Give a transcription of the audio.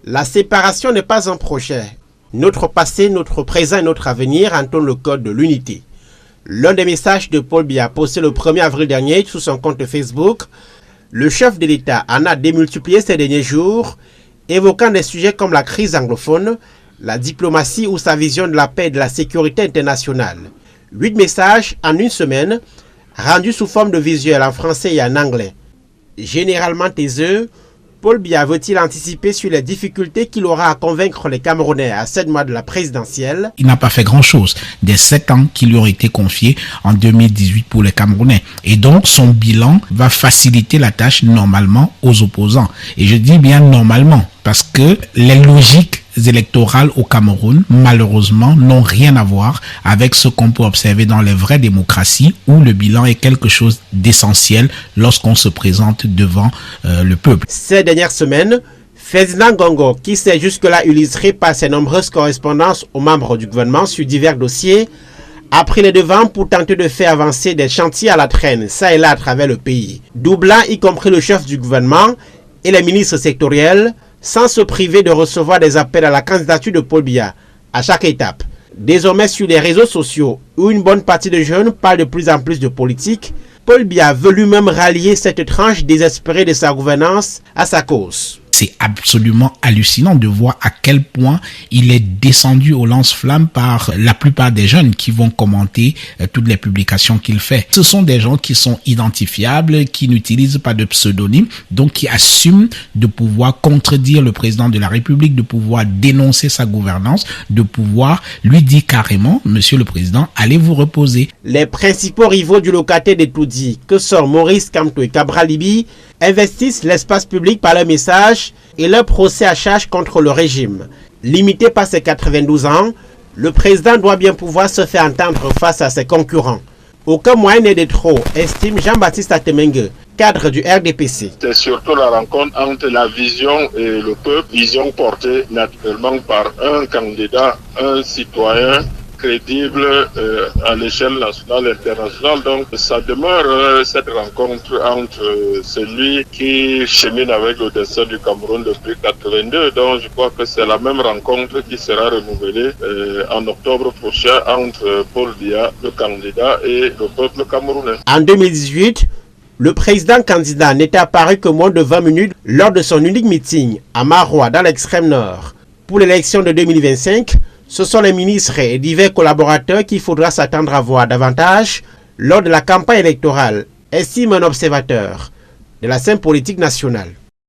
La séparation n'est pas un projet. Notre passé, notre présent et notre avenir entonne le code de l'unité. L'un des messages de Paul Biya posté le 1er avril dernier sur son compte Facebook, le chef de l'État en a démultiplié ces derniers jours, évoquant des sujets comme la crise anglophone, la diplomatie ou sa vision de la paix et de la sécurité internationale. 8 messages en une semaine, rendus sous forme de visuel en français et en anglais. Généralement taiseux, Paul Biya veut-il anticiper sur les difficultés qu'il aura à convaincre les Camerounais à 7 mois de la présidentielle? Il n'a pas fait grand-chose des 7 ans qui lui ont été confiés en 2018 pour les Camerounais. Et donc, son bilan va faciliter la tâche normalement aux opposants. Et je dis bien normalement, parce que les logiques électorales au Cameroun, malheureusement, n'ont rien à voir avec ce qu'on peut observer dans les vraies démocraties où le bilan est quelque chose d'essentiel lorsqu'on se présente devant le peuple. Ces dernières semaines, Ferdinand Gongo, qui s'est jusque-là illustré par ses nombreuses correspondances aux membres du gouvernement sur divers dossiers, a pris les devants pour tenter de faire avancer des chantiers à la traîne, ça et là à travers le pays, doublant y compris le chef du gouvernement et les ministres sectoriels, sans se priver de recevoir des appels à la candidature de Paul Biya à chaque étape. Désormais sur les réseaux sociaux, où une bonne partie de jeunes parlent de plus en plus de politique, Paul Biya veut lui-même rallier cette tranche désespérée de sa gouvernance à sa cause. C'est absolument hallucinant de voir à quel point il est descendu au lance-flamme par la plupart des jeunes qui vont commenter toutes les publications qu'il fait. Ce sont des gens qui sont identifiables, qui n'utilisent pas de pseudonyme, donc qui assument de pouvoir contredire le président de la République, de pouvoir dénoncer sa gouvernance, de pouvoir lui dire carrément, monsieur le président, allez vous reposer. Les principaux rivaux du locataire des Toudi, que sont Maurice Kamto et Cabral Libi, investissent l'espace public par leurs messages et leur procès à charge contre le régime. Limité par ses 92 ans, le président doit bien pouvoir se faire entendre face à ses concurrents. Aucun moyen n'est de trop, estime Jean-Baptiste Atemengue, cadre du RDPC. C'est surtout la rencontre entre la vision et le peuple, vision portée naturellement par un candidat, un citoyen crédible à l'échelle nationale et internationale. Donc ça demeure cette rencontre entre celui qui chemine avec le destin du Cameroun depuis 82. Donc je crois que c'est la même rencontre qui sera renouvelée en octobre prochain entre Paul Biya, le candidat, et le peuple camerounais. En 2018, le président candidat n'était apparu que moins de 20 minutes lors de son unique meeting à Maroua dans l'extrême nord. Pour l'élection de 2025, ce sont les ministres et divers collaborateurs qu'il faudra s'attendre à voir davantage lors de la campagne électorale, estime un observateur de la scène politique nationale.